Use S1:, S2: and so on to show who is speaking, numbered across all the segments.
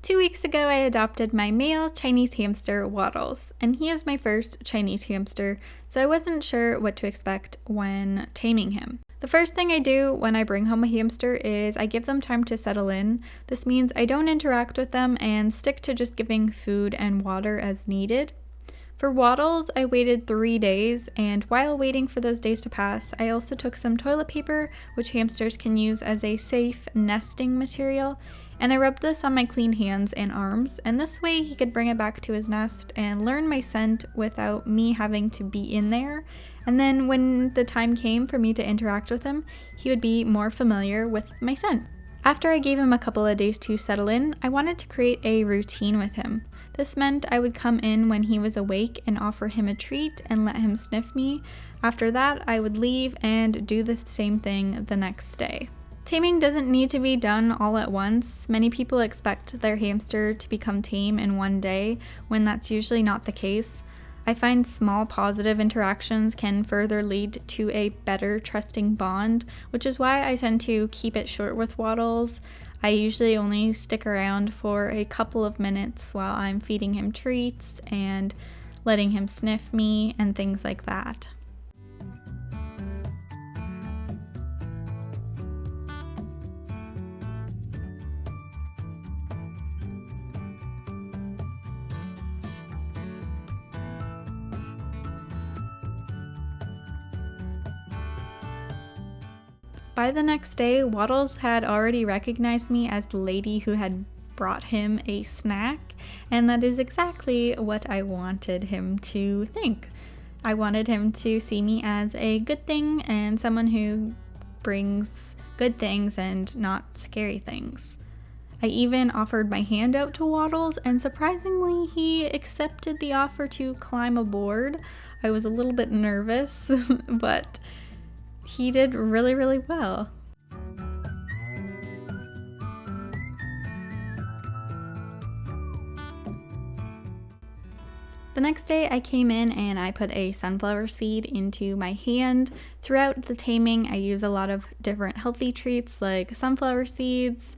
S1: 2 weeks ago, I adopted my male Chinese hamster, Waddles, and he is my first Chinese hamster, so I wasn't sure what to expect when taming him. The first thing I do when I bring home a hamster is I give them time to settle in. This means I don't interact with them and stick to just giving food and water as needed. For Waddles, I waited 3 days, and while waiting for those days to pass, I also took some toilet paper, which hamsters can use as a safe nesting material, and I rubbed this on my clean hands and arms, and this way he could bring it back to his nest and learn my scent without me having to be in there. And then when the time came for me to interact with him, he would be more familiar with my scent. After I gave him a couple of days to settle in, I wanted to create a routine with him. This meant I would come in when he was awake and offer him a treat and let him sniff me. After that, I would leave and do the same thing the next day. Taming doesn't need to be done all at once. Many people expect their hamster to become tame in one day, when that's usually not the case. I find small positive interactions can further lead to a better trusting bond, which is why I tend to keep it short with Waddles. I usually only stick around for a couple of minutes while I'm feeding him treats and letting him sniff me and things like that. By the next day, Waddles had already recognized me as the lady who had brought him a snack, and that is exactly what I wanted him to think. I wanted him to see me as a good thing and someone who brings good things and not scary things. I even offered my hand out to Waddles, and surprisingly, he accepted the offer to climb aboard. I was a little bit nervous, but he did really, really well. The next day I came in and I put a sunflower seed into my hand. Throughout the taming, I use a lot of different healthy treats like sunflower seeds,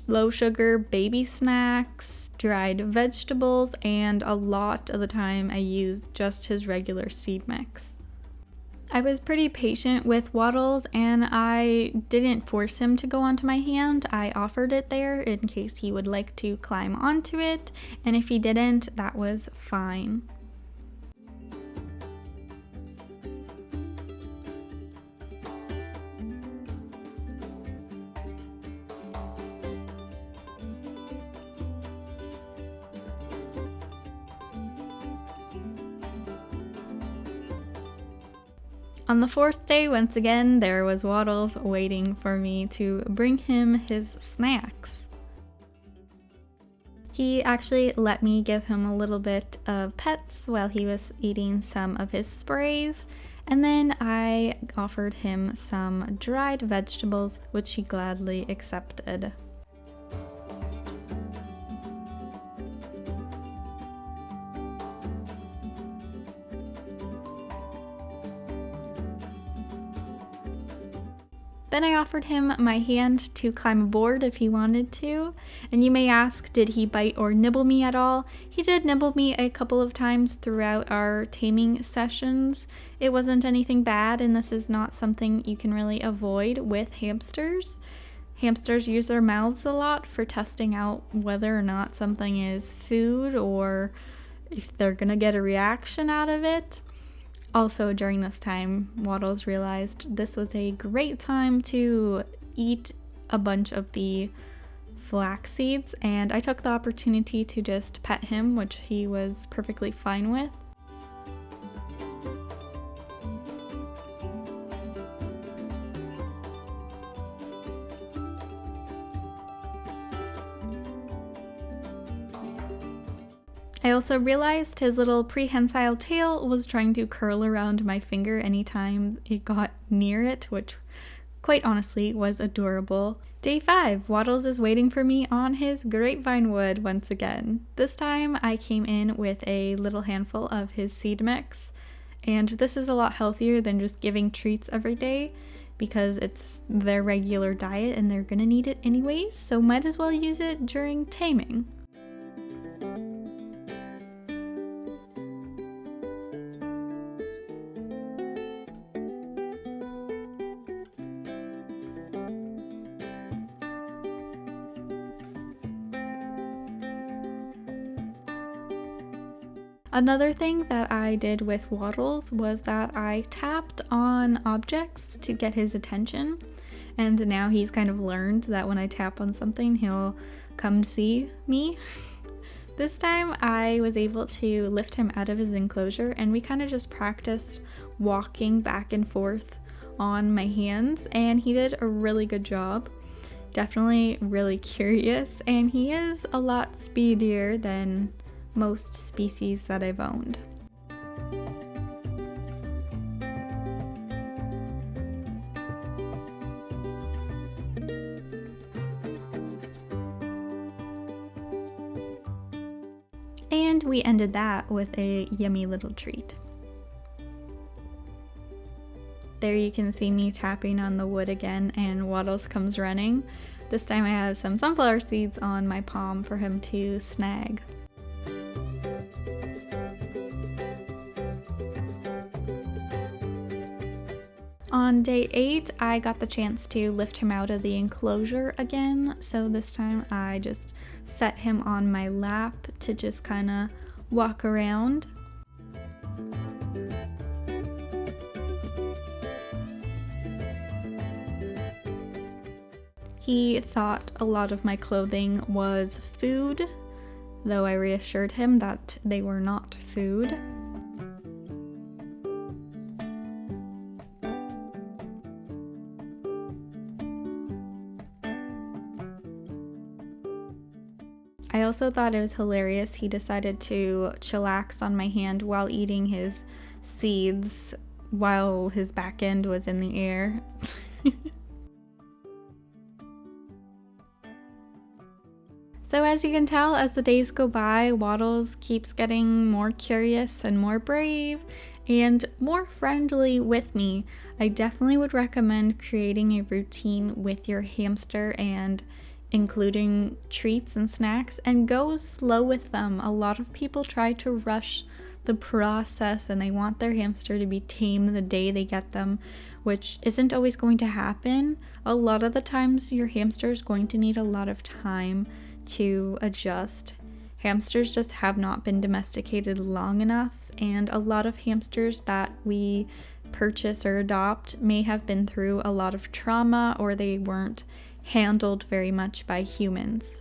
S1: low sugar baby snacks, dried vegetables, and a lot of the time I use just his regular seed mix. I was pretty patient with Waddles, and I didn't force him to go onto my hand. I offered it there in case he would like to climb onto it, and if he didn't, that was fine. On the 4th day, once again, there was Waddles waiting for me to bring him his snacks. He actually let me give him a little bit of pets while he was eating some of his sprays, and then I offered him some dried vegetables, which he gladly accepted. Then I offered him my hand to climb aboard if he wanted to. And you may ask, did he bite or nibble me at all? He did nibble me a couple of times throughout our taming sessions. It wasn't anything bad, and this is not something you can really avoid with hamsters. Hamsters use their mouths a lot for testing out whether or not something is food or if they're gonna get a reaction out of it. Also, during this time, Waddles realized this was a great time to eat a bunch of the flax seeds, and I took the opportunity to just pet him, which he was perfectly fine with. I also realized his little prehensile tail was trying to curl around my finger anytime it got near it, which quite honestly was adorable. Day 5, Waddles is waiting for me on his grapevine wood once again. This time I came in with a little handful of his seed mix, and this is a lot healthier than just giving treats every day. because it's their regular diet and they're gonna need it anyways, so might as well use it during taming. Another thing that I did with Waddles was that I tapped on objects to get his attention, and now he's kind of learned that when I tap on something, he'll come see me. This time I was able to lift him out of his enclosure, and we kind of just practiced walking back and forth on my hands, and he did a really good job. Definitely really curious, and he is a lot speedier than most species that I've owned. And we ended that with a yummy little treat. There you can see me tapping on the wood again, and Waddles comes running. This time I have some sunflower seeds on my palm for him to snag. On day 8, I got the chance to lift him out of the enclosure again, so this time I just set him on my lap to just kind of walk around. He thought a lot of my clothing was food, though I reassured him that they were not food. I also thought it was hilarious he decided to chillax on my hand while eating his seeds while his back end was in the air. So as you can tell, as the days go by, Waddles keeps getting more curious and more brave and more friendly with me. I definitely would recommend creating a routine with your hamster and including treats and snacks, and go slow with them. A lot of people try to rush the process and they want their hamster to be tame the day they get them, which isn't always going to happen. A lot of the times your hamster is going to need a lot of time to adjust. Hamsters just have not been domesticated long enough, and a lot of hamsters that we purchase or adopt may have been through a lot of trauma, or they weren't handled very much by humans.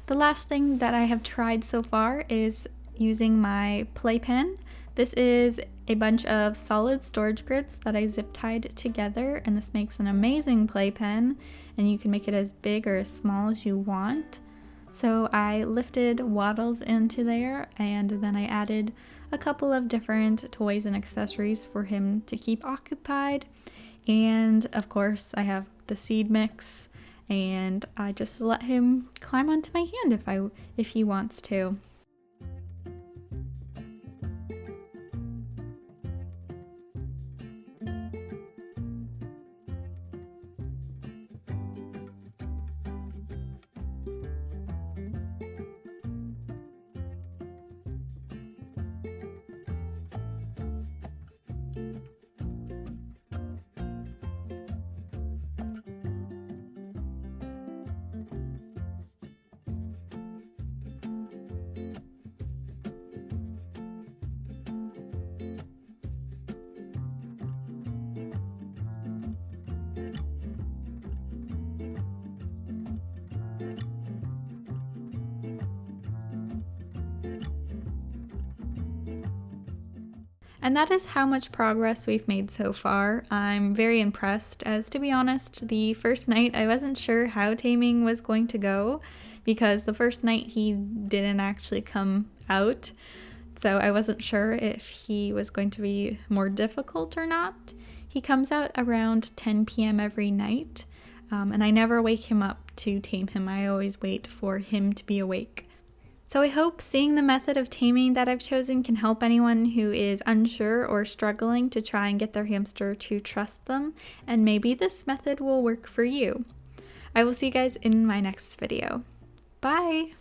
S1: The last thing that I have tried so far is using my playpen. This is a bunch of solid storage grids that I zip tied together, and this makes an amazing playpen, and you can make it as big or as small as you want. So I lifted Waddles into there, and then I added a couple of different toys and accessories for him to keep occupied. And of course I have the seed mix, and I just let him climb onto my hand if he wants to. And that is how much progress we've made so far. I'm very impressed, as to be honest, the first night I wasn't sure how taming was going to go because the first night he didn't actually come out. So I wasn't sure if he was going to be more difficult or not. He comes out around 10 p.m. every night, and I never wake him up to tame him. I always wait for him to be awake. So I hope seeing the method of taming that I've chosen can help anyone who is unsure or struggling to try and get their hamster to trust them, and maybe this method will work for you. I will see you guys in my next video. Bye!